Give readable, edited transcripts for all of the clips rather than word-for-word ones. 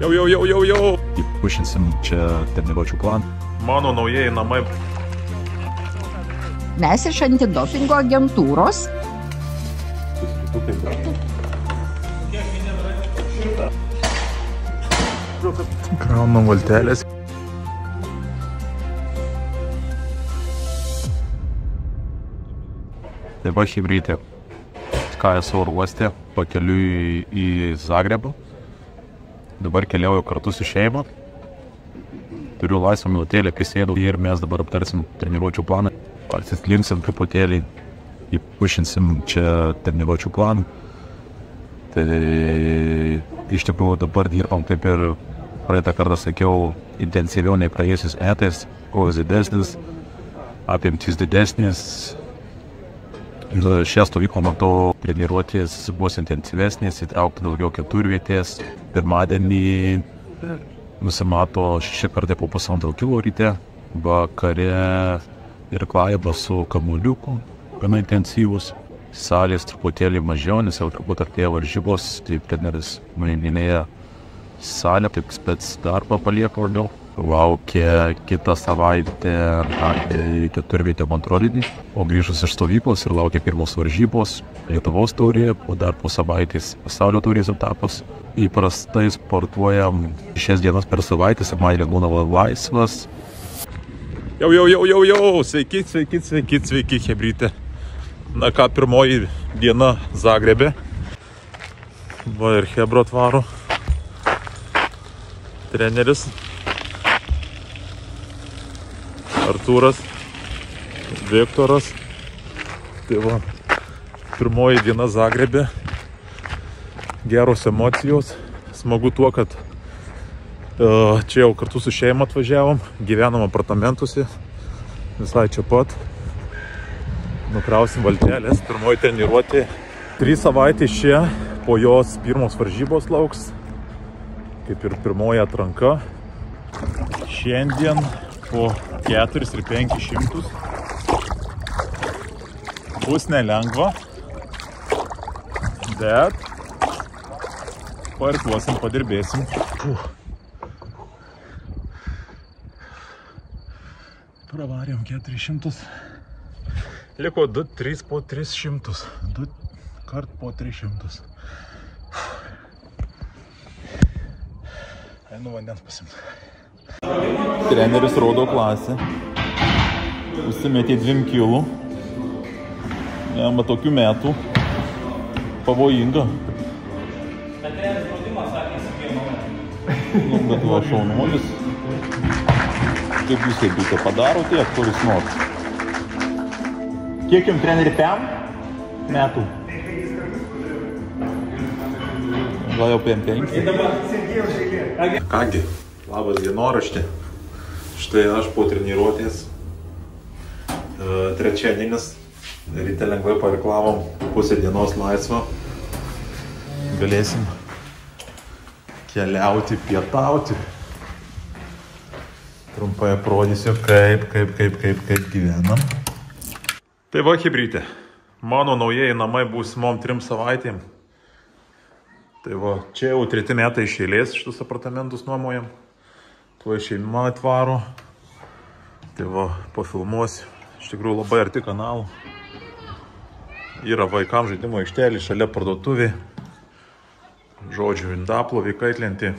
Jau. Pušinsim čia treniruočių planą. Mano naujieji namai. Mes iš antidopingo agentūros. Kraunam valtelės. Tai va chebrytė, ką esu oro uoste, pakeliui į Zagrebą. Dabar keliauju kartu su šeima. Turiu laisvą minutėlę, kai sėdau ir mes dabar aptarsim treniruočių planą. Pasislinksim truputėlį, įpušinsim čia treniruočių planą. Tai iš tikrųjų dabar dirbam, kaip ir praeitą kartą sakiau, intensyviau nei praėjusiais metais, koks didesnis, apimtis didesnis. Šią stovyklą matau treniruotės bus intensyvesnės, įtraukti daugiau keturvietės. Pirmadienį nusimato 6 kartai po 1,5 kilo ryte, vakare ir klajaba su kamuoliuku, gana intensyvus. Salės truputėlį mažiau, nes jau turbūt artėja varžybos, tai treneris maininėja salę, taip spec darbą palieka labiau. Laukia kitą savaitę keturvietę kontrolinį, o grįžus iš stovyklos ir laukia pirmos varžybos, Lietuvos taurė, o dar po savaitės pasaulio taurės etapas. Įprastai sportuojam 6 dienas per savaitę, sekmadienį būna laisvas. Jau, sveiki, chebrytė. Na ką, pirmoji diena Zagrebe. Va ir Chebro atvaro. Treneris Artūras, Viktoras. Tai va, pirmoji diena Zagrebe. Geros emocijos. Smagu tuo, kad čia jau kartu su šeima atvažiavom. Gyvenam apartamentuose. Visai čia pat. Nukrausim valtelės. Pirmoji treniruotė. 3 savaitės čia. Po jos pirmos varžybos lauks. Kaip ir pirmoji atranka. Šiandien po 4 ir 500. Bus nelengva, bet pairkluosim, padirbėsim. Pravarėm 400. Liko 2-3 po 300. 2 kart po 300. Einu vandens pasimt. Treneris rodo klasę. Užsimetė 2 kilų. Jamba tokių metų. Pavojinga. Bet treneris draudimas sakė, įsigėjo naują. Nu, bet va šaunuolis. Kaip jūs būtų padaro tiek, kuris nors. Kiek jums treneri 5 metų? Gal jau 5. Kągi, labas dienoraštė. Štai aš po treniruotės. Trečiadienis. Ryte lengvai pareklavom, pusę dienos laisvą. Galėsim keliauti, pietauti. Trumpai aprodysiu, kaip gyvenam. Tai va, chebrytė. Mano naujieji namai būsimom 3 savaitėm. Tai va, čia jau 3 metai iš eilės šitus apartamentus nuomojam. Tuo šeima atvaro. Tai va, pafilmuosiu. Iš tikrųjų labai arti kanalų. Yra vaikams žaidimo aikštelė, šalia parduotuvė. Žodžiu, indaplovė, kaitlentė.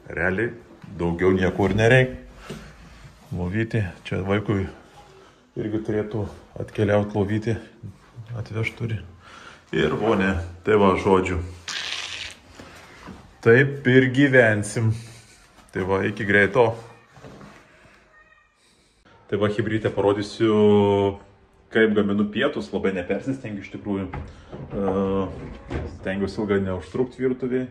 Realiai daugiau niekur nereik. Lovytė, čia vaikui irgi turėtų atkeliauti lovytė. Atveš turi. Ir vonė, tai va, žodžiu. Taip ir gyvensim. Tai va, iki greito. Tai va, chebrytė, parodysiu, kaip gaminu pietus. Labai nepersistengiu iš tikrųjų. Stengiuosi ilgai neužtrukti virtuvėje.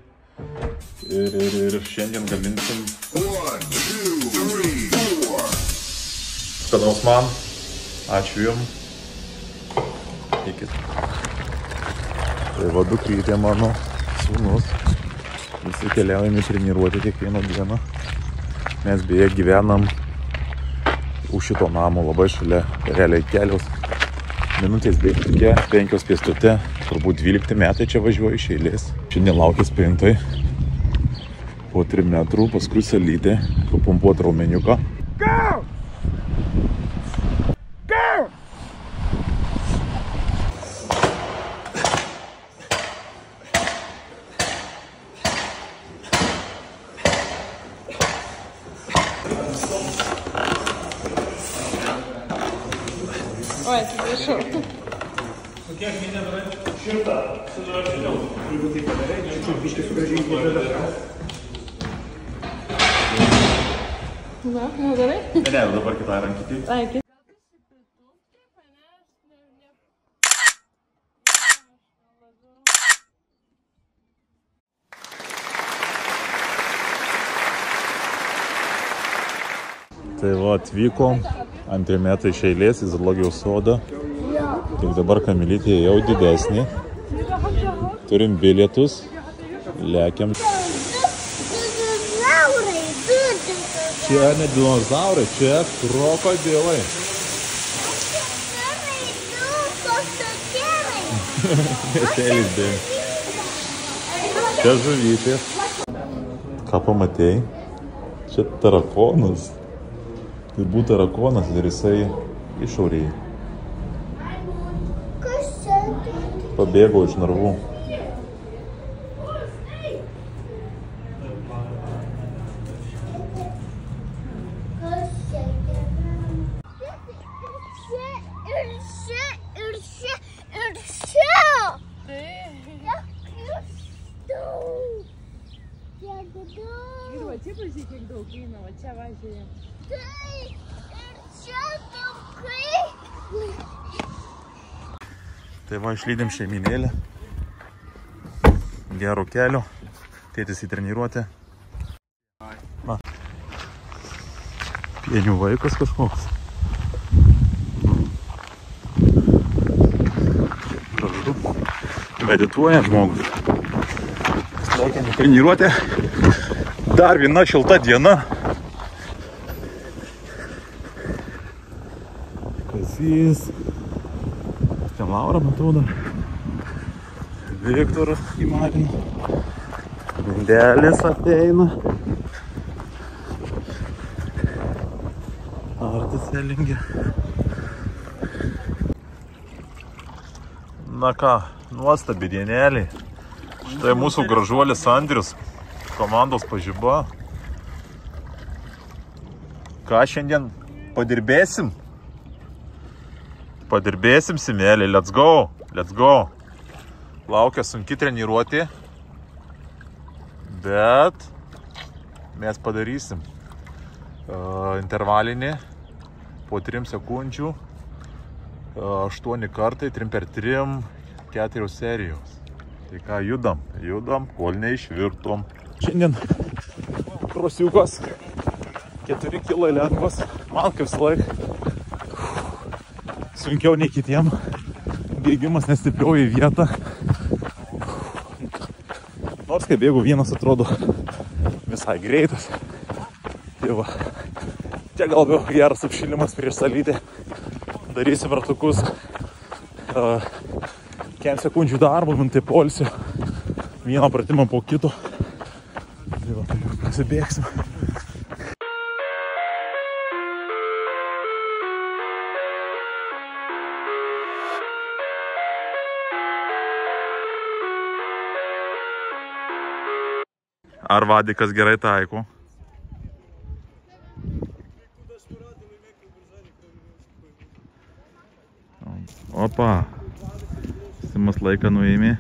Ir šiandien gaminsim. 1, 2, 3, 4. Skanaus man. Ačiū jums. Iki. Tai va, dukrytė mano sūnus. Visi keliaujame treniruoti kiekvieną dieną. Mes beje gyvenam už šito namo labai šalia, realiai kelios minutės bėgti, 5 pėstute, turbūt 12 metai čia važiuoju iš eilės. Šiandien laukia sprintai. po 3 metrų, paskui salytė, papumpuot raumeniuką. Go! Go! Oi, atsiprašau. Kokie žmynė darai? 100. Sužarčiau. Jeigu tai padarai, čia biškai sugražinti žadą. Na, darai? Ne, dabar kitą rankytį. Ai, kitą. Tai va, atvykom, 2 metai iš eilės į zoologijos sodą. Tik dabar Kamilytė jau didesnė. Turim bilietus, lekiam. Čia ne dinozaurai, čia krokodilai. Mėselis dėm. Čia žuvytės. Ką pamatėjai? Čia tarakonas. Tai būtų tarakonas ir jisai išaurėjai. Pabėgo iš narvų. Ir va čia pažiūrėk, kiek daug eina, va čia važiuoja. Tai ir čia daugai. Tai va, išlydėm šeiminėlę. Gero kelio. Tėtis į treniruotę. Va. Pienių vaikas kažkoks. Medituoja žmogus. Laukiam į treniruotę. Dar viena šilta diena. Kazys. Ten Laura, matau dar. Viktoras įmarino. Vindelis ateina. Artis Elingė. Na ką, nuostabi dienelė. Štai mūsų gražuolis Andrius. Komandos pažiba. Ką šiandien padirbėsim? Padirbėsim, simėlį. Let's go. Let's go. Laukia sunki treniruotė. Bet mes padarysim. Intervalinė. Po 3 sekundžių. 8 kartai, 3 per 3, 4 serijos. Tai ką, judam, kol neišvirtom. Šiandien krosiukas, 4 kg lengvas, man kaip laik sunkiau nei kitiem, bėgimas nestipriau į vietą. Nors kai bėgu vienas atrodo visai greitas. Tai va, čia gal labiau geras apšilimas prieš salytę. Darysim ratukus, 5 sekundžių darbo, mintai poilsio, vieną pratimą po kito. Tai va, pasibėgsim. Ar Vadikas gerai taiko? Opa, Simas laiką nuėmė.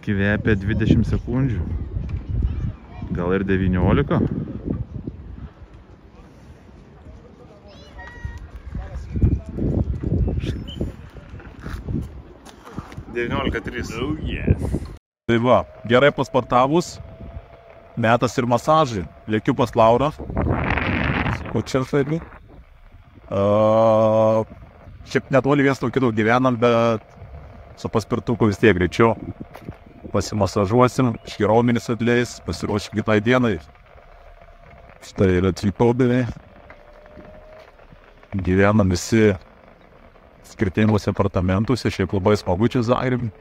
Kvepia 20 sekundžių. Gal ir 19. Oh, yeah. Tai va, gerai pasportavus, metas ir masažai. Lėkiu pas Laurą. Ko čia šaibi? Šiaip netoli vienas nuo kito gyvenam, bet su paspirtuku vis tiek greičiau. Pasimasažuosim, raumenis atleis, pasiruošim kitai dienai. Štai ir atvykau beveik. Gyvenam visi skirtinguose apartamentuose, šiaip labai smagu čia Zagrebe.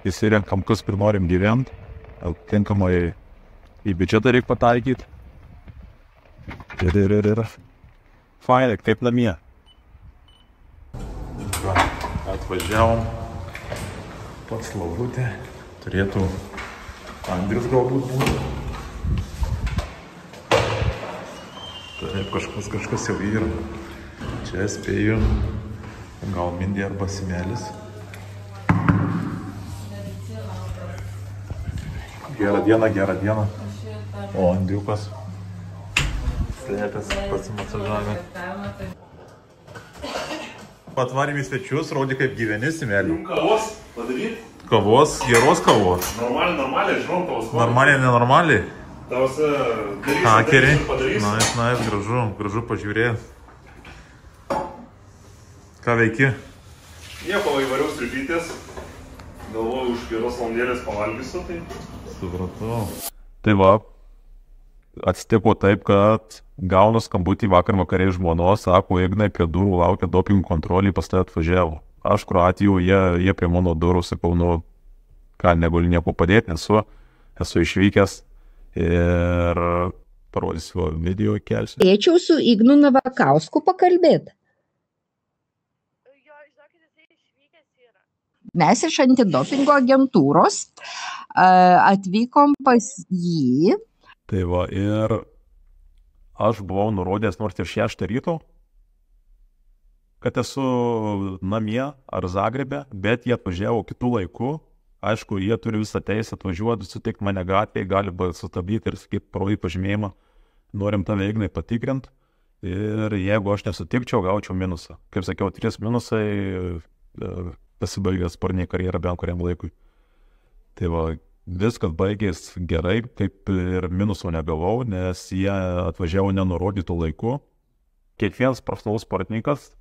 įsirenkam, kas kur norim gyventi, tinkamai į biudžetą reikia pataikyti. Ir. Fainai, kaip namie. Atvažiavom. Pats Laurutė. Turėtų Andrius galbūt būti. Taip, kažkas jau yra. Čia spėju. Gal Mindė arba Simelis. Gerą dieną. O Andriukas slėpės pasimasažavę. Patvarėm į svečius, rodė kaip gyveni, Simeliu. Kavos padaryti? Kavos, geros kavos. Normaliai, žinom tavos. Normaliai, nenormaliai? Tavos darysi, Hakeriai. padarysi. Nice, gražu pažiūrėjau. Ką veiki? Nieko, įvariau sriubytės. Galvoju, už geros valandėlės pavalgysiu, tai... Supratau. Tai va, atsitiko taip, kad gaunu skambutį vakar vakarė žmonos, sako, Ignai, prie durų laukia dopingų kontrolį, pas tai atvažiavo. Aš Kroatijų, jie prie mano durų, sakau, ką, negaliu nieko padėti, esu išvykęs ir parodysiu video kelsiu. Norėčiau su Ignu Navakausku pakalbėti. Jo, žinokit, jisai išvykęs yra. Mes iš antidopingo agentūros atvykom pas jį. Tai va, ir aš buvau nurodęs nors ir 6 ryto, kad esu namie ar Zagrebe, bet jie atvažiavo kitų laikų. Aišku, jie turi visą teisę atvažiuoti, sutikti mane gatvėje, gali sustabdyti ir sakyti, parodyti pažymėjimą, norim tave Ignai patikrinti. Ir jeigu aš nesutikčiau, gaučiau minusą. Kaip sakiau, 3 minusai pasibaigė sportinė karjera bent kuriam laikui. Tai va, viskas baigės gerai, kaip ir minuso negavau, nes jie atvažiavo nenurodytų laiku. Kiekvienas profesionalus sportininkas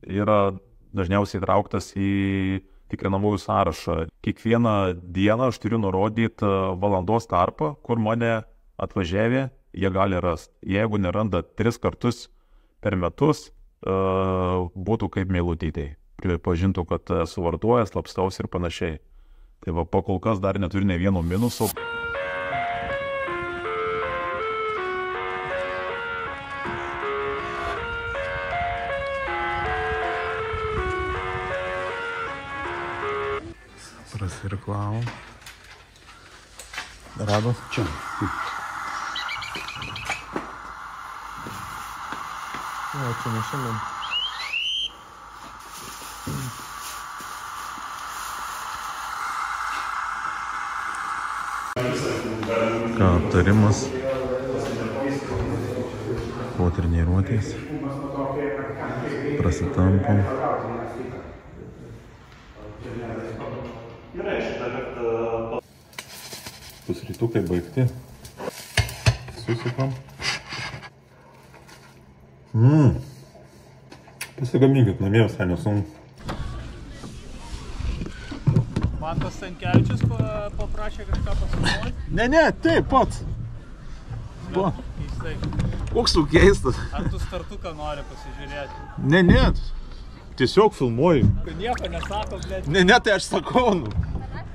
yra dažniausiai įtrauktas į tikrinamųjų sąrašą. Kiekvieną dieną aš turiu nurodyti valandos tarpą, kur mane atvažiavė, jie gali rasti. Jeigu neranda 3 kartus per metus, būtų kaip meilutytei. Pripažintų, kad esu vartojęs, slapstaus ir panašiai. Tai va, po kol kas dar neturi ne vieno minuso. Prasirklavom. Rado? Čia. O, čia ne šiandien. Ką, aptarimas po treniruotės, prasitampom. Pusrytukai baigti, susipam. Pasigaminkit namie, visai nesunku. Mantas Stankevičius paprašė kažką pasakoti. Ne, taip, pats. Keistai. Koks tu keistas? Ar tu startuką nori pasižiūrėti? Ne, tiesiog filmuoju. Nieko nesako, blėt. Ne, tai aš sakau,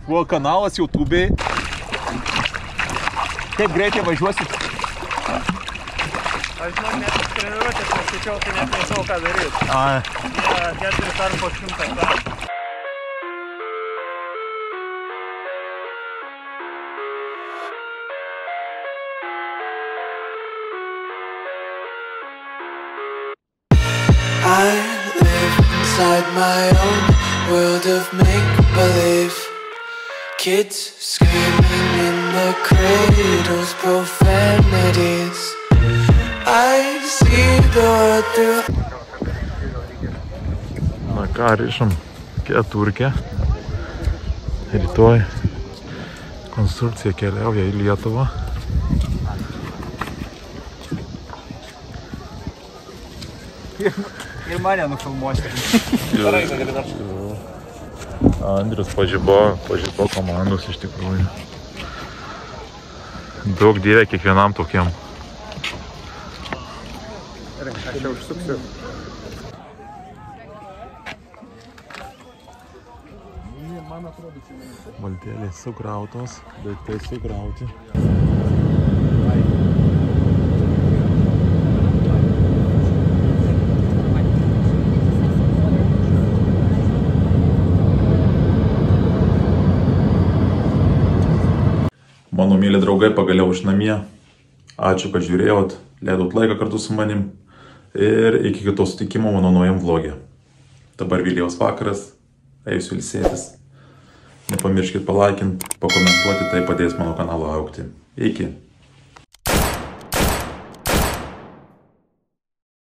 buvo kanalas YouTube'ai. Kaip greitai važiuosit? Aš žinau, net treniruotės neskaičiau, tai net nežinau, ką daryti. Jie 4 kartų po 100 kartų. I live inside my own world of make-believe. Kids screaming in the cradles, profanities. I see the world through. Na ką, rišam keturkę. Rytoj konstrukcija keliauja į Lietuvą. Ir mane nufilmuosi. Andrius pažibo komandos iš tikrųjų. Daug dievė kiekvienam tokiam. Aš jau užsuksiu. Mano Maltėliai sukrautos, daiktai sukrauti. Mano mėly draugai pagaliau iš namie. Ačiū, kad žiūrėjot, leidot laiką kartu su manim. Ir iki kito sutikimo mano naujam vlogė. Dabar vėliaus vakaras, eisiu ilsėtis. Nepamirškit palaikint, pakomentuoti, tai padės mano kanalo augti. Iki.